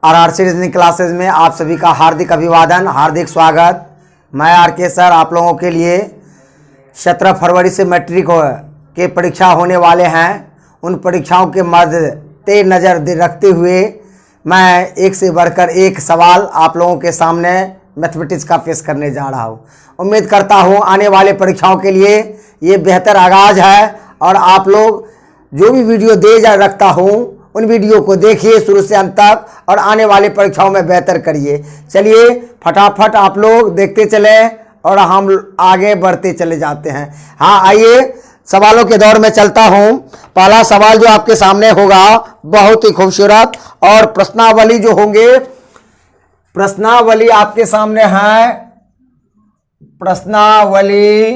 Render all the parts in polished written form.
RRC reasoning classes में आप सभी का हार्दिक अभिवादन, हार्दिक स्वागत। मैं आरके सर आप लोगों के लिए 17 फरवरी से मैट्रिक के परीक्षा होने वाले हैं। उन परीक्षाओं के मद्देनजर रखते हुए मैं एक से बढ़कर एक सवाल आप लोगों के सामने मैथमेटिक्स का पेश करने जा रहा हूँ। उम्मीद करता हूँ आने वाले परीक्षाओं के लिए ये बेहतर आगाज़ है और आप लोग जो भी वीडियो दे जा रखता हूँ उन वीडियो को देखिए शुरू से अंत तक और आने वाली परीक्षाओं में बेहतर करिए। चलिए फटाफट आप लोग देखते चले और हम आगे बढ़ते चले जाते हैं। हाँ, आइए सवालों के दौर में चलता हूँ। पहला सवाल जो आपके सामने होगा बहुत ही खूबसूरत और प्रश्नावली जो होंगे, प्रश्नावली आपके सामने है। प्रश्नावली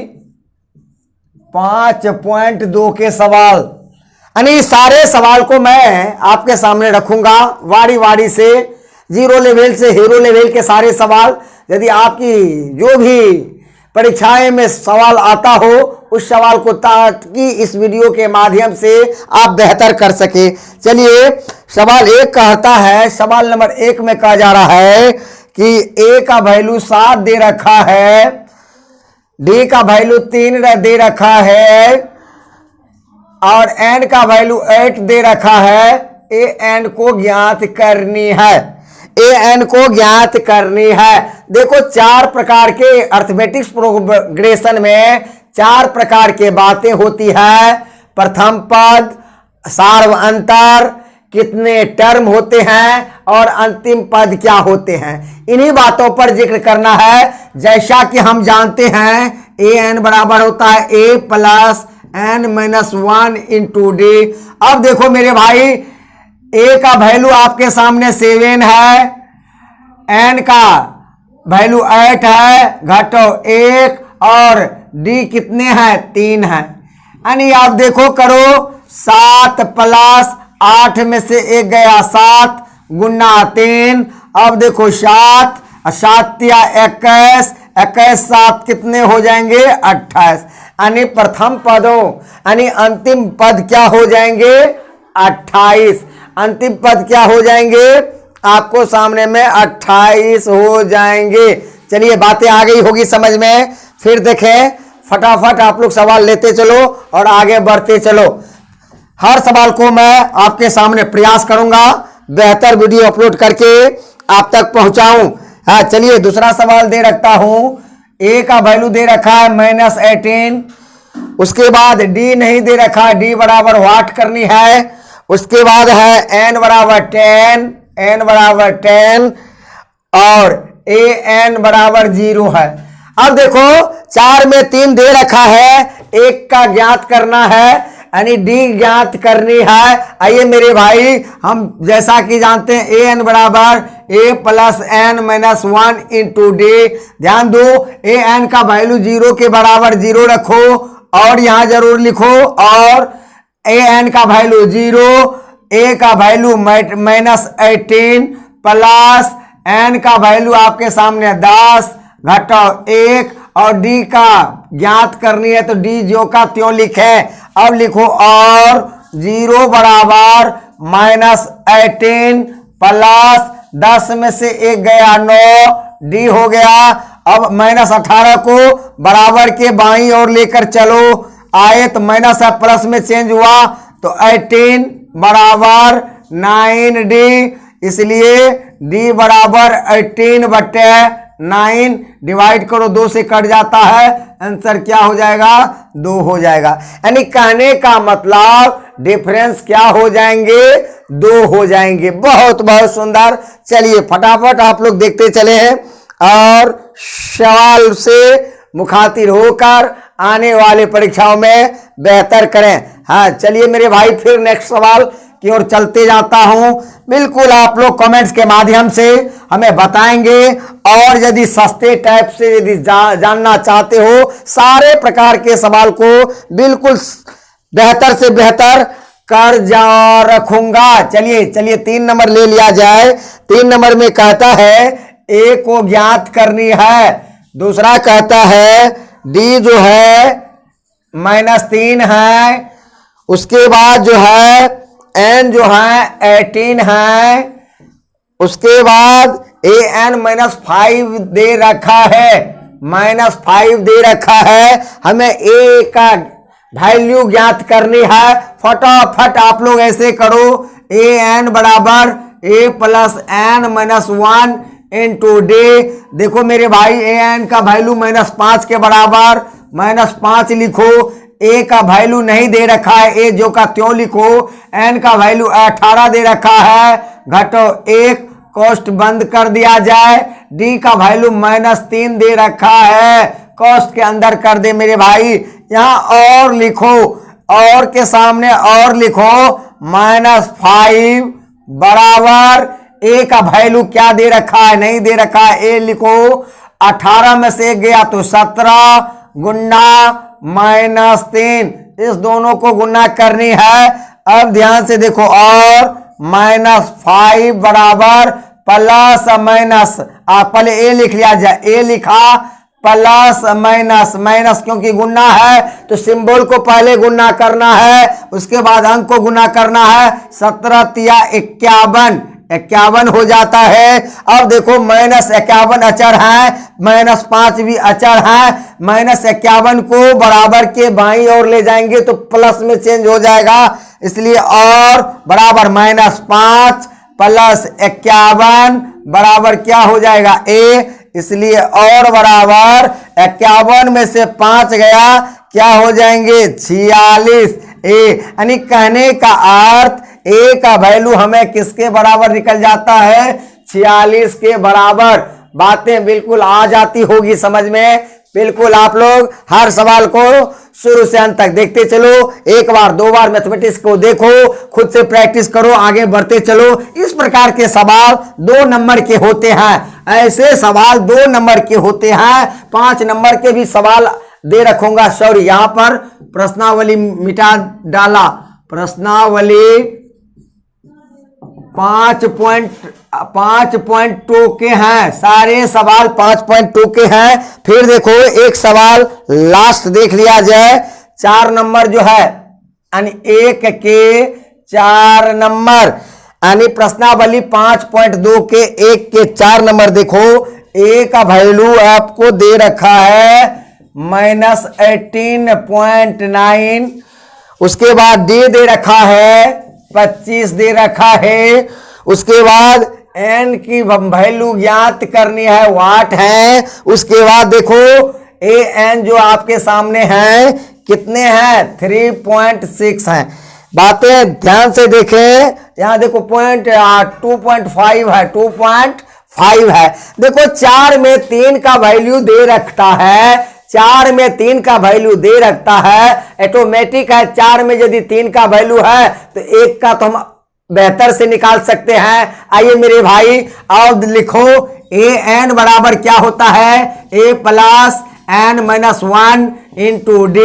5.2 के सवाल, यानी सारे सवाल को मैं आपके सामने रखूंगा वारी वारी से, जीरो लेवल से हीरो लेवल के सारे सवाल। यदि आपकी जो भी परीक्षाएं में सवाल आता हो उस सवाल को ताकि इस वीडियो के माध्यम से आप बेहतर कर सके। चलिए सवाल 1 कहता है, सवाल नंबर 1 में कहा जा रहा है कि ए का वैल्यू 7 दे रखा है, डी का वैल्यू 3 दे रखा है और एन का वैल्यू 8 दे रखा है। ए एन को ज्ञात करनी है, ए एन को ज्ञात करनी है। देखो 4 प्रकार के अर्थमेटिक्स प्रोग्रेशन में 4 प्रकार के बातें होती है। प्रथम पद, सार्व अंतर, कितने टर्म होते हैं और अंतिम पद क्या होते हैं, इन्हीं बातों पर जिक्र करना है। जैसा कि हम जानते हैं ए एन बराबर होता है ए प्लस n-1 इंटू डी। अब देखो मेरे भाई, ए का वैल्यू आपके सामने 7 है, n का वैल्यू 8 है, घटो 1 और डी कितने हैं 3 है। यानी आप देखो करो 7 प्लस 8 में से 1 गया 7 गुना 3। अब देखो 7 7 या 21, 21 7 कितने हो जाएंगे 28। यानी प्रथम पदों यानी अंतिम पद क्या हो जाएंगे 28। अंतिम पद क्या हो जाएंगे आपको सामने में 28 हो जाएंगे। चलिए बातें आ गई होगी समझ में। फिर देखें फटाफट आप लोग सवाल लेते चलो और आगे बढ़ते चलो। हर सवाल को मैं आपके सामने प्रयास करूंगा बेहतर वीडियो अपलोड करके आप तक पहुंचाऊं। हाँ चलिए दूसरा सवाल दे रखता हूं। ए का वैल्यू दे रखा है -18, उसके बाद डी नहीं दे रखा, डी बराबर व्हाट करनी है। उसके बाद है एन बराबर 10, एन बराबर 10 और ए एन बराबर 0 है। अब देखो 4 में 3 दे रखा है, 1 का ज्ञात करना है यानी डी ज्ञात करनी है। आइए मेरे भाई हम जैसा कि जानते हैं ए एन बराबर ए प्लस n-1 इंटू डी। ध्यान दो ए एन का वैल्यू 0 के बराबर 0 रखो और यहां जरूर लिखो और ए एन का वैल्यू 0, ए का वैल्यू -18 प्लस एन का वैल्यू आपके सामने 10 घटाओ 1 और डी का ज्ञात करनी है तो डी जो का त्यों लिखे। अब लिखो और 0 बराबर -18 प्लस 10 में से 1 गया 9, डी हो गया। अब -18 को बराबर के बाईं ओर लेकर चलो, आए तो माइनस है प्लस में चेंज हुआ तो 18 बराबर 9D, इसलिए D बराबर 18/9 डिवाइड करो 2 से कट जाता है, आंसर क्या हो जाएगा 2 हो जाएगा। यानी कहने का मतलब डिफरेंस क्या हो जाएंगे 2 हो जाएंगे। बहुत बहुत सुंदर। चलिए फटाफट आप लोग देखते चले हैं और सवाल से मुखातिब होकर आने वाले परीक्षाओं में बेहतर करें। हाँ चलिए मेरे भाई फिर नेक्स्ट सवाल की ओर चलते जाता हूं। बिल्कुल आप लोग कमेंट्स के माध्यम से हमें बताएंगे और यदि सस्ते टाइप से यदि जानना चाहते हो सारे प्रकार के सवाल को बिल्कुल बेहतर से बेहतर कर जा रखूंगा। चलिए चलिए 3 नंबर ले लिया जाए। 3 नंबर में कहता है ए को ज्ञात करनी है, दूसरा कहता है डी जो है -3 है, उसके बाद जो है एन जो है 18 है, उसके बाद an-5 दे रखा है, -5 दे रखा है। हमें a का वैल्यू ज्ञात करनी है। फटाफट आप लोग ऐसे करो, an बराबर a plus n-1 into d। देखो मेरे भाई an का वैल्यू -5 के बराबर, -5 लिखो। a का वैल्यू नहीं दे रखा है, a जो का त्यों लिखो। n का वैल्यू 18 दे रखा है, घटो 1, कॉस्ट बंद कर दिया जाए। d का वैल्यू -3 दे रखा है, कॉस्ट के अंदर कर दे मेरे भाई। यहाँ और लिखो, और के सामने और लिखो, -5 बराबर a का वैल्यू क्या दे रखा है, नहीं दे रखा है, a लिखो। 18 में से गया तो 17 गुना -3, इस दोनों को गुना करनी है। अब ध्यान से देखो, और -5 बराबर प्लस माइनस, पहले a लिख लिया जाए, a लिखा प्लस माइनस क्योंकि गुना है तो सिंबल को पहले गुना करना है, उसके बाद अंक को गुना करना है। 17 तिया 51 हो जाता है। अब देखो -51 अचर है, -5 भी अचर है। -51 को बराबर के बाईं ओर ले जाएंगे तो प्लस में चेंज हो जाएगा, इसलिए और बराबर -5 प्लस 51 बराबर क्या हो जाएगा, a। इसलिए और बराबर 51 में से 5 गया, क्या हो जाएंगे 46 a। यानी कहने का अर्थ a का वैल्यू हमें किसके बराबर निकल जाता है, 46 के बराबर। बातें बिल्कुल आ जाती होगी समझ में। बिल्कुल आप लोग हर सवाल को शुरू से अंत तक देखते चलो, एक बार दो बार मैथमेटिक्स को देखो, खुद से प्रैक्टिस करो, आगे बढ़ते चलो। इस प्रकार के सवाल 2 नंबर के होते हैं, ऐसे सवाल 2 नंबर के होते हैं। 5 नंबर के भी सवाल दे रखूंगा। सॉरी, यहां पर प्रश्नावली मिटा डाला, प्रश्नावली 5.2 के हैं, सारे सवाल 5.2 के हैं। फिर देखो एक सवाल लास्ट देख लिया जाए, 4 नंबर जो है यानी 1 के 4 नंबर, यानी प्रश्नावली 5.2 के 1 के 4 नंबर। देखो a का वैल्यू आपको दे रखा है -18.9, उसके बाद d दे रखा है 25 दे रखा है, उसके बाद n की वैल्यू ज्ञात करनी है, वाट है। उसके बाद देखो an जो आपके सामने है कितने हैं, 3.6 हैं। बातें ध्यान से देखें, यहां देखो 2.5 है, 2.5 है। देखो 4 में 3 का वैल्यू दे रखता है, 4 में 3 का वैल्यू दे रखता है, ऑटोमेटिक है। 4 में यदि 3 का वैल्यू है तो 1 का तो हम बेहतर से निकाल सकते हैं। आइए मेरे भाई, अब लिखो an बराबर क्या होता है, a plus n-1 into d।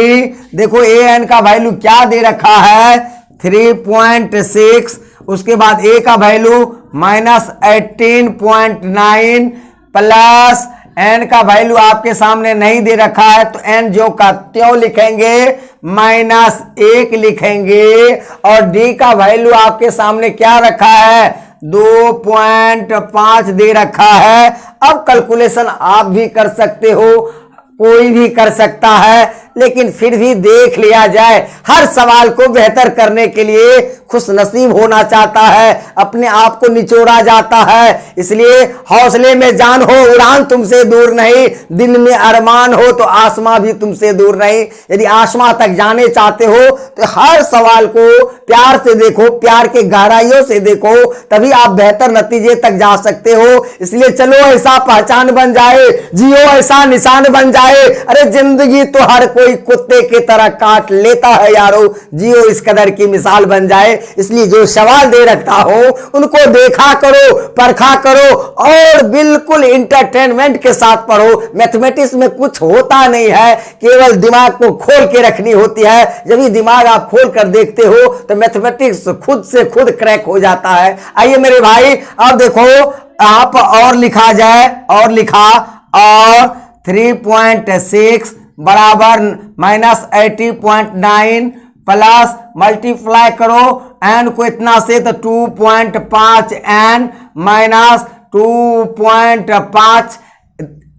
देखो an का वैल्यू क्या दे रखा है, 3.6। उसके बाद a का वैल्यू -18.9 प्लस n का वैल्यू आपके सामने नहीं दे रखा है तो n जो का त्यों लिखेंगे, -1 लिखेंगे। और d का वैल्यू आपके सामने क्या रखा है, 2.5 दे रखा है। अब कैलकुलेशन आप भी कर सकते हो, कोई भी कर सकता है, लेकिन फिर भी देख लिया जाए। हर सवाल को बेहतर करने के लिए खुश नसीब होना चाहता है, अपने आप को निचोड़ा जाता है। इसलिए हौसले में जान हो, उड़ान तुमसे दूर नहीं, दिल में अरमान हो तो आसमां भी तुमसे दूर नहीं। यदि आसमां तक जाने चाहते हो तो हर सवाल को प्यार से देखो, प्यार के गहराइयों से देखो, तभी आप बेहतर नतीजे तक जा सकते हो। इसलिए चलो ऐसा पहचान बन जाए, जियो ऐसा निशान बन जाए। अरे जिंदगी तो हर कोई कुत्ते की तरह काट लेता है यारो, जियो इस कदर की मिसाल बन जाए। इसलिए जो सवाल दे रखता हो उनको देखा करो, परखा करो और बिल्कुल इंटरटेनमेंट के साथ पढ़ो। मैथमेटिक्स में कुछ होता नहीं है, केवल दिमाग को खोल के रखनी होती है। जब भी दिमाग आप खोल कर देखते हो तो मैथमेटिक्स खुद से खुद क्रैक हो जाता है। आइए मेरे भाई, अब देखो आप और लिखा जाए, और लिखा, और 3.6 बराबर -80.9 प्लस मल्टीप्लाई करो एन को इतना से तो 2.5 एन माइनस 2.5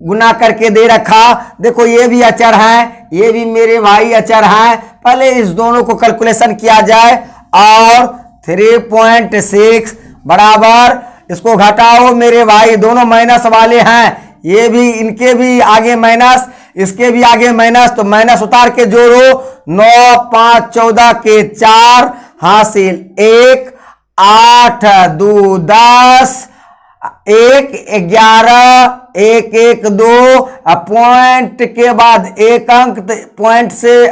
गुना करके दे रखा। देखो ये भी अचर है, ये भी मेरे भाई अचर है। पहले इस दोनों को कैलकुलेशन किया जाए और 3.6 बराबर, इसको घटाओ मेरे भाई, दोनों माइनस वाले हैं, ये भी इनके भी आगे माइनस, इसके भी आगे माइनस, तो माइनस उतार के जोड़ो। 9 5 14 के 4 हासिल 1, 8 2 10, 1 11, 1 1 2, पॉइंट के बाद एक अंक, पॉइंट से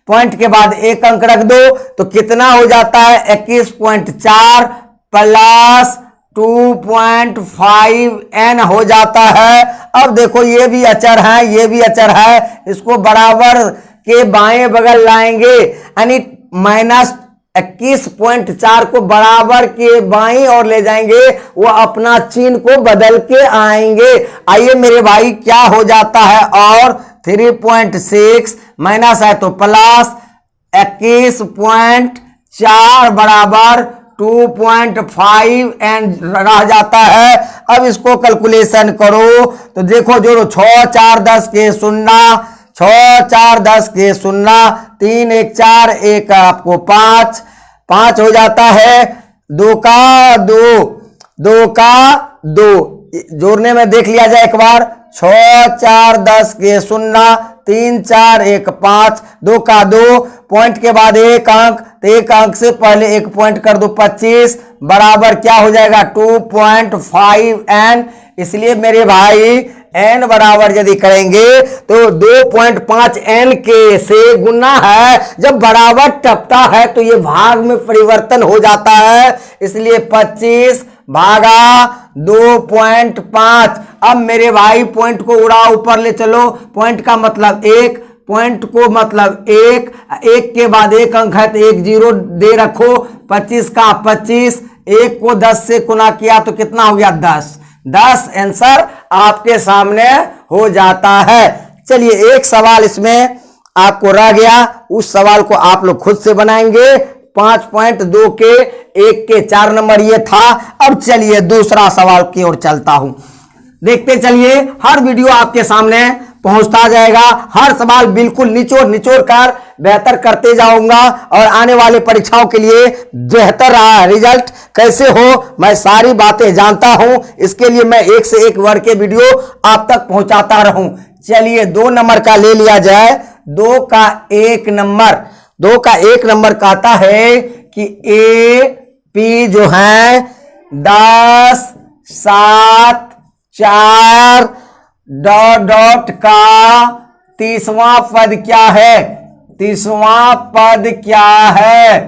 पॉइंट के बाद एक अंक रख दो तो कितना हो जाता है 21.4 प्लस 2.5 n हो जाता है। अब देखो ये भी अचर है, ये भी अचर है, इसको बराबर के बाएं बगल लाएंगे, यानी माइनस 21.4 को बराबर के बाईं और ले जाएंगे, वो अपना चिन्ह को बदल के आएंगे। आइए मेरे भाई क्या हो जाता है, और 3.6 माइनस है तो प्लस 21.4 बराबर 2.5 एन रह जाता है। अब इसको कैलकुलेशन करो तो देखो जोड़ो, 6 4 10 के 0, 6 4 10 के 0, 3 1 4, 1 आपको 5 5 हो जाता है, 2 का 2, 2 का 2 जोड़ने में देख लिया जाए एक बार, 6 4 10 के 0, 3 4 1 5, 2 का 2, पॉइंट के बाद एक अंक, तो एक अंक से पहले एक पॉइंट कर दो 25 बराबर क्या हो जाएगा 2.5 एन। इसलिए मेरे भाई एन बराबर यदि करेंगे तो 2.5 एन के से गुना है, जब बराबर टपता है तो ये भाग में परिवर्तन हो जाता है, इसलिए 25 भागा 2.5। अब मेरे भाई पॉइंट को उड़ाओ, ऊपर ले चलो, पॉइंट का मतलब 1, पॉइंट को मतलब 1, 1 के बाद एक अंक है तो 1 0 दे रखो, 25 का 25, 1 को 10 से गुना किया तो कितना हो गया 10, 10 आंसर आपके सामने हो जाता है। चलिए एक सवाल इसमें आपको रह गया, उस सवाल को आप लोग खुद से बनाएंगे। 5.2 के 1 के 4 नंबर ये था। अब चलिए दूसरा सवाल की ओर चलता हूं, देखते चलिए, हर वीडियो आपके सामने पहुंचता जाएगा, हर सवाल बिल्कुल निचोड़ निचोड़ कर बेहतर करते जाऊंगा, और आने वाले परीक्षाओं के लिए बेहतर रिजल्ट कैसे हो मैं सारी बातें जानता हूं, इसके लिए मैं एक से एक वर्ग के वीडियो आप तक पहुंचाता रहूं। चलिए 2 नंबर का ले लिया जाए। 2 का 1 नंबर, 2 का 1 नंबर कहता है कि ए पी जो है 10 7 4 डॉट डॉट का 30वां पद क्या है, 30वां पद क्या है,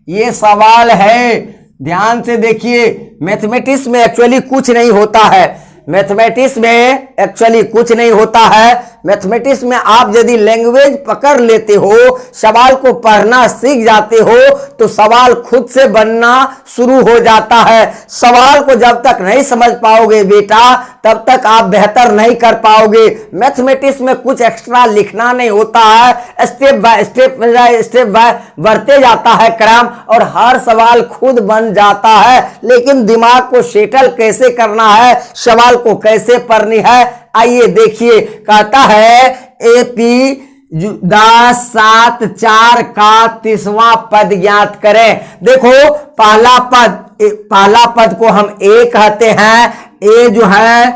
ये सवाल है। ध्यान से देखिए, मैथमेटिक्स में एक्चुअली कुछ नहीं होता है, मैथमेटिक्स में एक्चुअली कुछ नहीं होता है। मैथमेटिक्स में आप यदि लैंग्वेज पकड़ लेते हो, सवाल को पढ़ना सीख जाते हो, तो सवाल खुद से बनना शुरू हो जाता है। सवाल को जब तक नहीं समझ पाओगे बेटा, तब तक आप बेहतर नहीं कर पाओगे। मैथमेटिक्स में कुछ एक्स्ट्रा लिखना नहीं होता है, स्टेप बाय स्टेप बढ़ते जाता है क्रम, और हर सवाल खुद बन जाता है। लेकिन दिमाग को सेटल कैसे करना है, सवाल को कैसे पढ़नी है, आइए देखिए। कहता है एपी 10 7 4 का 30वां पद ज्ञात करें। देखो पहला पद को हम ए कहते हैं। ए जो है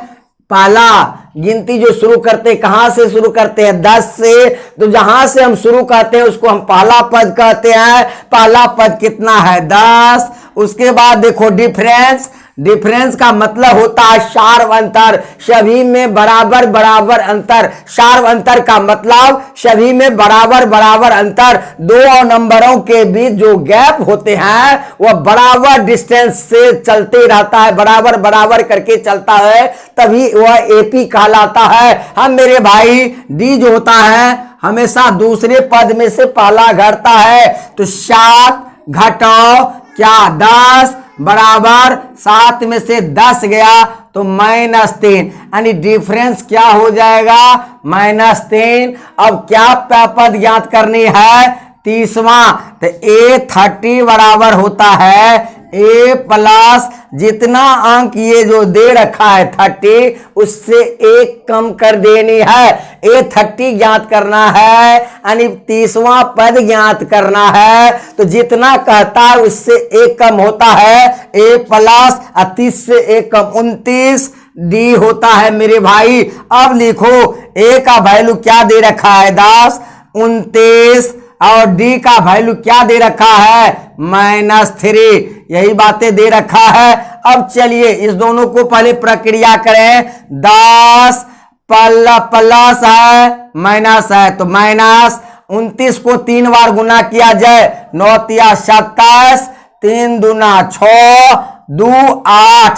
पहला गिनती जो शुरू करते, कहां से शुरू करते हैं 10 से, तो जहां से हम शुरू करते हैं उसको हम पहला पद कहते हैं। पहला पद कितना है 10। उसके बाद देखो डिफरेंस, डिफरेंस का मतलब होता है शार्व अंतर, सभी में बराबर बराबर अंतर। शार्व अंतर का मतलब सभी में बराबर बराबर अंतर, दो नंबरों के बीच जो गैप होते हैं वह बराबर डिस्टेंस से चलते रहता है, बराबर बराबर करके चलता है, तभी वह एपी कहलाता है। हम मेरे भाई डी जो होता है हमेशा दूसरे पद में से पहला घटता है, तो 7 घटाओ क्या 10 बराबर 7 में से 10 गया तो -3, यानी डिफरेंस क्या हो जाएगा -3। अब क्या पद ज्ञात करनी है, 30वां। तो A30 बराबर होता है A प्लस जितना अंक ये जो दे रखा है 30 उससे एक कम कर देनी है। A30 ज्ञात करना है यानी 30वां पद ज्ञात करना है। तो जितना कहता है उससे एक कम होता है A प्लस 30 से एक कम 29 डी होता है मेरे भाई। अब लिखो A का वैल्यू क्या दे रखा है 10, 29 और डी का वैल्यू क्या दे रखा है -3। यही बातें दे रखा है। अब चलिए इस दोनों को पहले प्रक्रिया करें। 10 प्लस है माइनस है तो माइनस 29 को 3 बार गुना किया जाए 9 तिया 27, 3 दूना 6, 2 8,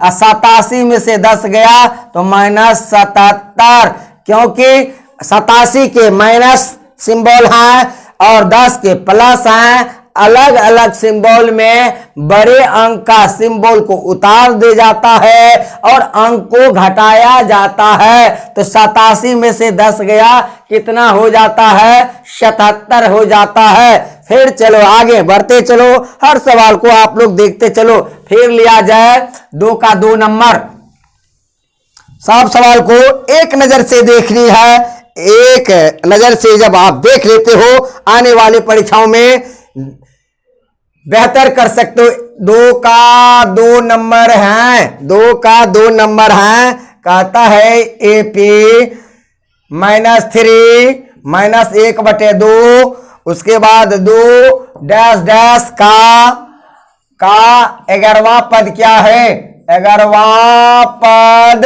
87 में से 10 गया तो -77, क्योंकि 87 के माइनस सिंबल हैं और 10 के प्लस हैं। अलग अलग सिंबल में बड़े अंक का सिंबल को उतार दे जाता है और अंक को घटाया जाता है। तो 87 में से 10 गया कितना हो जाता है 77 हो जाता है। फिर चलो आगे बढ़ते चलो, हर सवाल को आप लोग देखते चलो। फिर लिया जाए 2 का 2 नंबर। सब सवाल को एक नजर से देखनी है। एक नजर से जब आप देख लेते हो आने वाली परीक्षाओं में बेहतर कर सकते हो। 2 का 2 नंबर हैं, 2 का 2 नंबर हैं। कहता है AP -3 -1/2 उसके बाद 2 डैश डैश का 11वां पद क्या है 11वां पद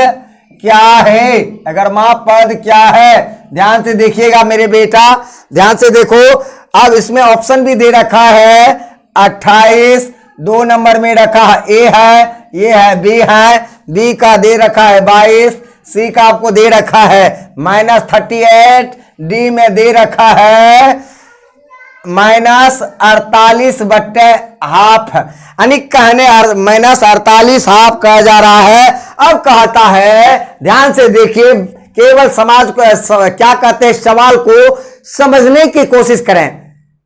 क्या है 11वां पद क्या है। ध्यान से देखिएगा मेरे बेटा, ध्यान से देखो। अब इसमें ऑप्शन भी दे रखा है 28, 2 नंबर में रखा है A है, ये है B है, B का दे रखा है 22, C का आपको दे रखा है -38, D में दे रखा है -48/हाफ, यानी कहने -48 हाफ कहा जा रहा है। अब कहता है ध्यान से देखिए, केवल समाज को क्या कहते हैं सवाल को समझने की कोशिश करें,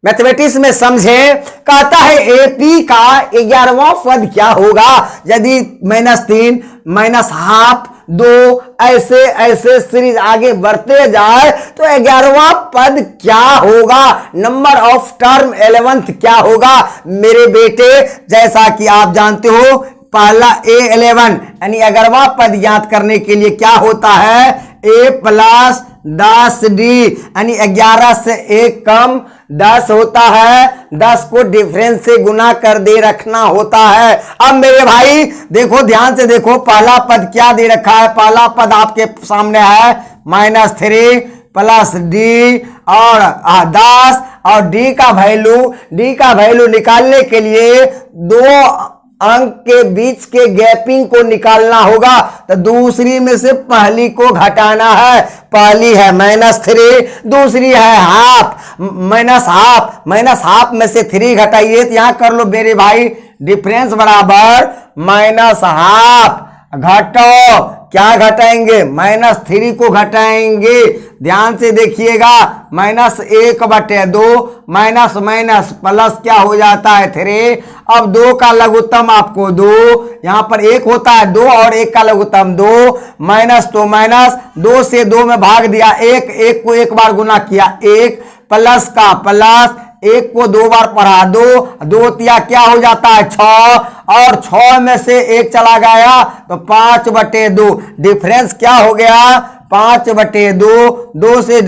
मैथमेटिक्स में समझें। कहता है AP का 11वां पद क्या होगा यदि -3 -हाफ 2 ऐसे ऐसे सीरीज आगे बढ़ते जाए तो 11वां पद क्या होगा, नंबर ऑफ टर्म 11th क्या होगा मेरे बेटे। जैसा कि आप जानते हो पहला A11 यानी 11वां पद ज्ञात करने के लिए क्या होता है A प्लस 10D यानी 11 से 1 कम 10 होता है। 10 को डिफरेंस से गुना कर दे रखना होता है। अब मेरे भाई देखो ध्यान से देखो, पहला पद क्या दे रखा है, पहला पद आपके सामने है -3 प्लस D और 10 और D का वैल्यू निकालने के लिए 2 अंक के बीच के गैपिंग को निकालना होगा। तो दूसरी में से पहली को घटाना है। पहली है -3, दूसरी है हाफ, -हाफ में से 3 घटाइए तो यहां कर लो मेरे भाई डिफरेंस बराबर -हाफ। घटो, क्या घटाएंगे -3 को घटाएंगे। ध्यान से देखिएगा -1/2 माइनस माइनस प्लस क्या हो जाता है 3। अब 2 का लघुत्तम आपको 2, यहां पर 1 होता है 2 और 1 का लघुत्तम 2, माइनस तो माइनस 2 से 2 में भाग दिया 1 को 1 बार गुना किया 1, प्लस का प्लस 1 को 2 बार पढ़ा 2 तिया क्या हो जाता है 6 और 6 में से 1 चला गया तो 5/2। डिफरेंस क्या हो गया 5/2। 2 से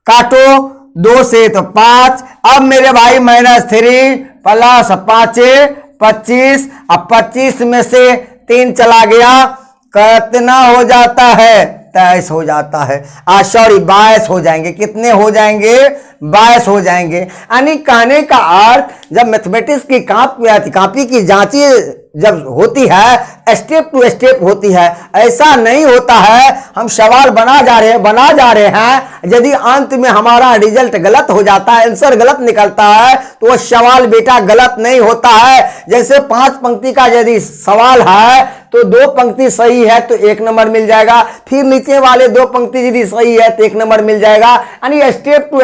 काटो 2 से तो 5। अब मेरे भाई -3 प्लस 5 25। अब 25 में से 3 चला गया कितना हो जाता है 23 हो जाता है। सॉरी 22 हो जाएंगे। कितने हो जाएंगे 22 हो जाएंगे। यानी कहने का अर्थ जब मैथमेटिक्स की कॉपी की जांची जब होती है, स्टेप टू स्टेप होती है, ऐसा नहीं होता है हम सवाल बना जा रहे हैं, यदि अंत में हमारा रिजल्ट गलत हो जाता है, आंसर गलत निकलता है, तो वो सवाल बेटा गलत नहीं होता है। जैसे 5 पंक्ति का यदि सवाल है तो 2 पंक्ति सही है तो 1 नंबर मिल जाएगा, फिर नीचे वाले 2 पंक्ति यदि सही है तो 1 नंबर मिल जाएगा। यानी स्टेप टू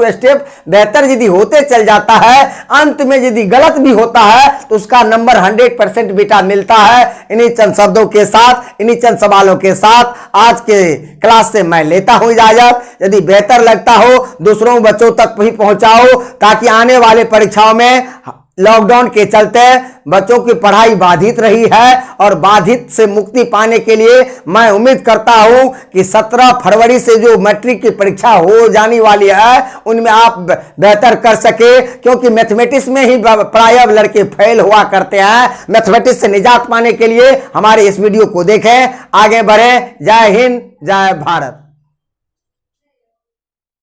स्टेप बेहतर यदि होते चल जाता है, अंत में यदि गलत भी होता है तो उसका नंबर 100% बेटा मिलता है। इन्हीं चंद शब्दों के साथ, इन्हीं चंद सवालों के साथ आज के क्लास से मैं लेता हूं इजाजत। यदि बेहतर लगता हो दूसरों बच्चों तक भी पहुंचाओ, ताकि आने वाले परीक्षाओं में लॉकडाउन के चलते बच्चों की पढ़ाई बाधित रही है, और बाधित से मुक्ति पाने के लिए मैं उम्मीद करता हूं कि 17 फरवरी से जो मैट्रिक की परीक्षा हो जाने वाली है उनमें आप बेहतर कर सके, क्योंकि मैथमेटिक्स में ही प्रायः लड़के फेल हुआ करते हैं। मैथमेटिक्स से निजात पाने के लिए हमारे इस वीडियो को देखें, आगे बढ़ें। जय हिंद, जय भारत।